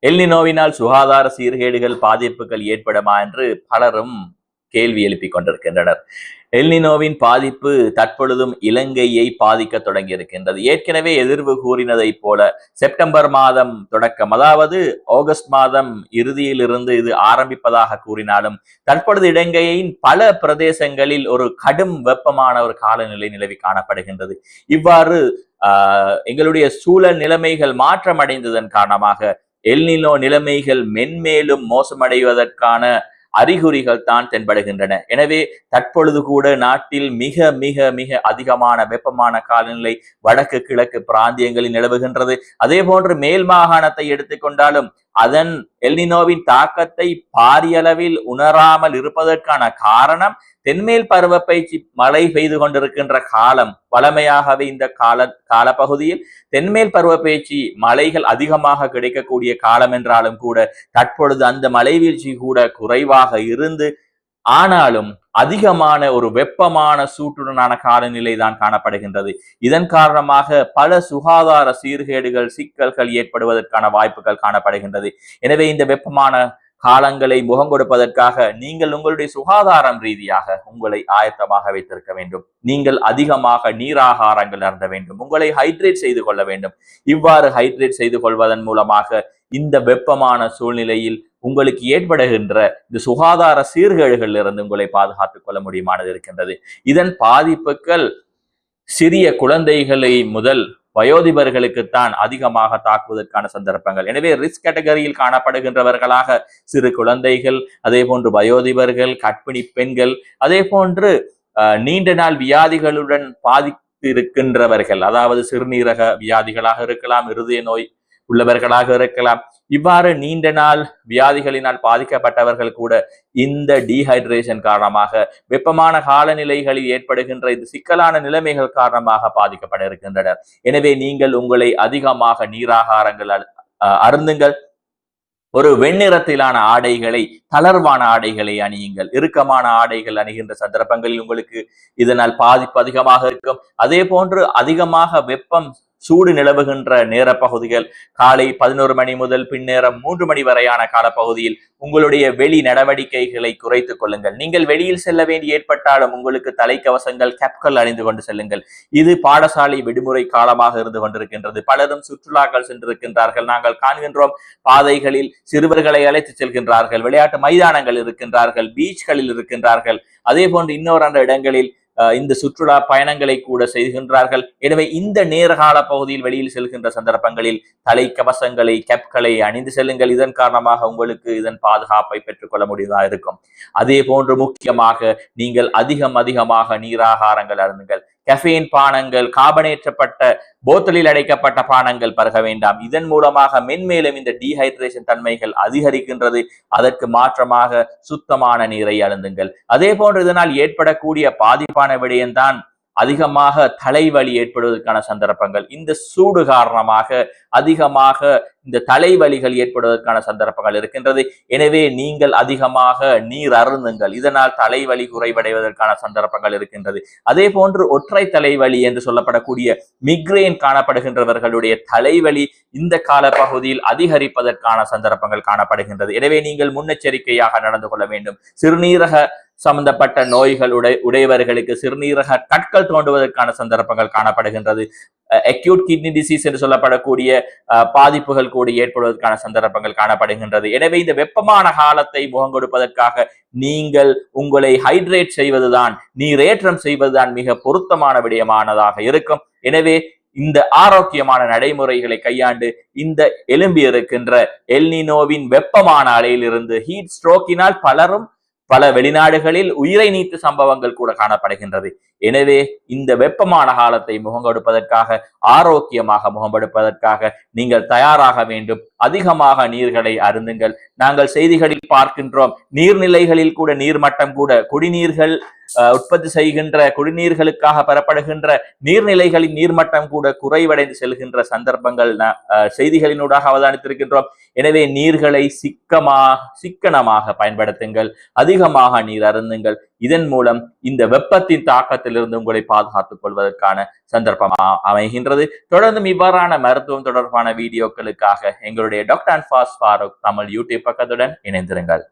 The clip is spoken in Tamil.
எல்னினோவினால் சுகாதார சீர்கேடுகள் பாதிப்புகள் ஏற்படுமா என்று பலரும் கேள்வி எழுப்பிக் கொண்டிருக்கின்றனர். எல்னினோவின் பாதிப்பு தற்பொழுதும் இலங்கையை பாதிக்க தொடங்கி இருக்கின்றது. ஏற்கனவே எதிர்வு கூறினதை போல செப்டம்பர் மாதம் தொடக்கம், அதாவது ஆகஸ்ட் மாதம் இறுதியிலிருந்து இது ஆரம்பிப்பதாக கூறினாலும் தற்பொழுது இலங்கையின் பல பிரதேசங்களில் ஒரு கடும் வெப்பமான ஒரு காலநிலை நிலவி காணப்படுகின்றது. இவ்வாறு எங்களுடைய சூழல் நிலைமைகள் மாற்றம் அடைந்ததன் காரணமாக எல்னினோ நிலைமைகள் மென்மேலும் மோசமடைவதற்கான அறிகுறிகள் தான் தென்படுகின்றன. எனவே தற்பொழுது கூட நாட்டில் மிக மிக மிக அதிகமான வெப்பமான காலநிலை வடக்கு கிழக்கு பிராந்தியங்களில் நிலவுகின்றது. அதே போன்று மேல் மாகாணத்தை எடுத்துக்கொண்டாலும் அதன் எல்னினோவின் தாக்கத்தை பாரியளவில் உணராமல் இருப்பதற்கான காரணம் தென்மேல் பருவப்பயிற்சி மழை பெய்து கொண்டிருக்கின்ற காலம். வளமையாகவே இந்த காலப்பகுதியில் தென்மேல் பருவப்பயிற்சி மழைகள் அதிகமாக கிடைக்கக்கூடிய காலம் என்றாலும் கூட தற்பொழுது அந்த மழை வீழ்ச்சி கூட குறைவாக இருந்து ஆனாலும் அதிகமான ஒரு வெப்பமான சூட்டுடனான காலநிலை தான் காணப்படுகின்றது. இதன் காரணமாக பல சுகாதார சீர்கேடுகள் சிக்கல்கள் ஏற்படுவதற்கான வாய்ப்புகள் காணப்படுகின்றது. எனவே இந்த வெப்பமான காலங்களை முகம் கொடுப்பதற்காக நீங்கள் உங்களுடைய சுகாதாரம் ரீதியாக உங்களை ஆயத்தமாக வைத்திருக்க வேண்டும். நீங்கள் அதிகமாக நீராகாரங்கள் அருந்த வேண்டும். உங்களை ஹைட்ரேட் செய்து கொள்ள வேண்டும். இவ்வாறு ஹைட்ரேட் செய்து கொள்வதன் மூலமாக இந்த வெப்பமான சூழ்நிலையில் உங்களுக்கு ஏற்படுகின்ற இந்த சுகாதார சீர்கேடுகளில் இருந்து உங்களை பாதுகாத்துக் கொள்ள முடியுமானது இருக்கின்றது. இதன் பாதிப்புகள் சிறிய குழந்தைகளை முதல் வயோதிபர்களுக்குத்தான் அதிகமாக தாக்குவதற்கான சந்தர்ப்பங்கள். எனவே ரிஸ்க் கேட்டகரியில் காணப்படுகின்றவர்களாக சிறு குழந்தைகள், அதே போன்று வயோதிபர்கள், கர்ப்பிணி பெண்கள், அதே போன்று நீண்ட நாள் வியாதிகளுடன் பாதித்திருக்கின்றவர்கள், அதாவது சிறுநீரக வியாதிகளாக இருக்கலாம், இருதய நோய் உள்ளவர்களாக இருக்கலாம். இவ்வாறு நீண்ட நாள் வியாதிகளினால் பாதிக்கப்பட்டவர்கள் கூட இந்த டீஹைட்ரேஷன் காரணமாக வெப்பமான காலநிலைகளில் ஏற்படுகின்ற இந்த சிக்கலான நிலைமைகள் காரணமாக பாதிக்கப்பட இருக்கின்றனர். எனவே நீங்கள் உங்களை அதிகமாக நீராகாரங்கள் அருந்துங்கள். ஒரு வெண்ணிறத்திலான ஆடைகளை, தளர்வான ஆடைகளை அணியுங்கள். இறுக்கமான ஆடைகள் அணிகின்ற சந்தர்ப்பங்களில் உங்களுக்கு இதனால் பாதிப்பு அதிகமாக இருக்கும். அதே போன்று அதிகமாக வெப்பம் சூடு நிலவுகின்ற நேர பகுதிகள் காலை 11 மணி முதல் பின்னேரம் 3 மணி வரையான காலப்பகுதியில் உங்களுடைய வெளி நடவடிக்கைகளை குறைத்துக் கொள்ளுங்கள். நீங்கள் வெளியில் செல்ல வேண்டி ஏற்பட்டாலும் உங்களுக்கு தலைக்கவசங்கள், கேப்கள் அணிந்து கொண்டு செல்லுங்கள். இது பாடசாலை விடுமுறை காலமாக இருந்து கொண்டிருக்கின்றது. பலரும் சுற்றுலாக்கள் சென்றிருக்கின்றார்கள். நாங்கள் காண்கின்றோம், பாதைகளில் சிறுவர்களை அழைத்து செல்கின்றார்கள், விளையாட்டு மைதானங்கள் இருக்கின்றார்கள், பீச்களில் இருக்கின்றார்கள். அதே போன்று இன்னொரு இடங்களில் இந்த சுற்றுலா பயணங்களை கூட செய்கின்றார்கள். எனவே இந்த நேரகால பகுதியில் வெளியில் செல்கின்ற சந்தர்ப்பங்களில் தலைக்கவசங்களை, கேப்களை அணிந்து செல்லுங்கள். இதன் காரணமாக உங்களுக்கு இதன் பாதுகாப்பை பெற்றுக்கொள்ள முடிவதாக இருக்கும். அதே போன்று முக்கியமாக நீங்கள் அதிகமாக நீராகாரங்கள் அருந்துங்கள். கெஃபீன் பானங்கள், கார்பனேற்றப்பட்ட போத்தலில் அடைக்கப்பட்ட பானங்கள் பருக வேண்டாம். இதன் மூலமாக மென்மேலும் இந்த டீஹைட்ரேஷன் தன்மைகள் அதிகரிக்கின்றது. அதற்கு மாற்றமாக சுத்தமான நீரை அருந்துங்கள். அதே போன்று இதனால் ஏற்படக்கூடிய பாதிப்பான விடயம்தான் அதிகமாக தலைவலி ஏற்படுவதற்கான சந்தர்ப்பங்கள். இந்த சூடு காரணமாக அதிகமாக இந்த தலைவலிகள் ஏற்படுவதற்கான சந்தர்ப்பங்கள் இருக்கின்றது. எனவே நீங்கள் அதிகமாக நீர் அருந்துங்கள். இதனால் தலைவலி குறைவடைவதற்கான சந்தர்ப்பங்கள் இருக்கின்றது. அதே போன்று ஒற்றை தலைவலி என்று சொல்லப்படக்கூடிய மிக்ரேன் காணப்படுகின்றவர்களுடைய தலைவலி இந்த கால பகுதியில் அதிகரிப்பதற்கான சந்தர்ப்பங்கள் காணப்படுகின்றது. எனவே நீங்கள் முன்னெச்சரிக்கையாக நடந்து கொள்ள வேண்டும். சிறுநீரக சம்பந்தப்பட்ட நோய்கள் உடையவர்களுக்கு சிறுநீரக கற்கள் தோண்டுவதற்கான சந்தர்ப்பங்கள் காணப்படுகின்றது. அக்யூட் கிட்னி டிசீஸ் என்று சொல்லப்படக்கூடிய பாதிப்புகள் கூட ஏற்படுவதற்கான சந்தர்ப்பங்கள் காணப்படுகின்றது. எனவே இந்த வெப்பமான காலத்தை முகம் கொடுப்பதற்காக நீங்கள் உங்களை ஹைட்ரேட் செய்வதுதான், நீரேற்றம் செய்வதுதான் மிக பொருத்தமான விடயமானதாக இருக்கும். எனவே இந்த ஆரோக்கியமான நடைமுறைகளை கையாண்டு இந்த எழும்பி இருக்கின்ற எல்னினோவின் வெப்பமான அலையிலிருந்து, ஹீட் ஸ்ட்ரோக்கினால் பல வெளிநாடுகளில் உயிரை நீத்து சம்பவங்கள் கூட காணப்படுகின்றது. எனவே இந்த வெப்பமான காலத்தை முகம் கொடுப்பதற்காக, ஆரோக்கியமாக முகம் கொடுப்பதற்காக நீங்கள் தயாராக வேண்டும். அதிகமாக நீர்களை அருந்துங்கள். நாங்கள் செய்திகளில் பார்க்கின்றோம், நீர்நிலைகளில் கூட நீர்மட்டம் கூட, குடிநீர்கள் உற்பத்தி செய்கின்ற குடிநீர்களுக்காக பெறப்படுகின்ற நீர்நிலைகளின் நீர்மட்டம் கூட குறைவடைந்து செல்கின்ற சந்தர்ப்பங்கள் செய்திகளினூடாக அவதானித்திருக்கின்றோம். எனவே நீர்களை சிக்கனமாக பயன்படுத்துங்கள். அதிகமாக நீர் அருந்துங்கள். இதன் மூலம் இந்த வெப்பத்தின் தாக்கத்திலிருந்து உங்களை பாதுகாத்துக் கொள்வதற்கான சந்தர்ப்பம் அமைகின்றது. தொடர்ந்தும் இவ்வாறான மருத்துவம் தொடர்பான வீடியோக்களுக்காக எங்களுடைய டாக்டர் அன்பாஸ் ஃபாரூக் தமிழ் யூடியூப் பக்கத்துடன் இணைந்திருங்கள்.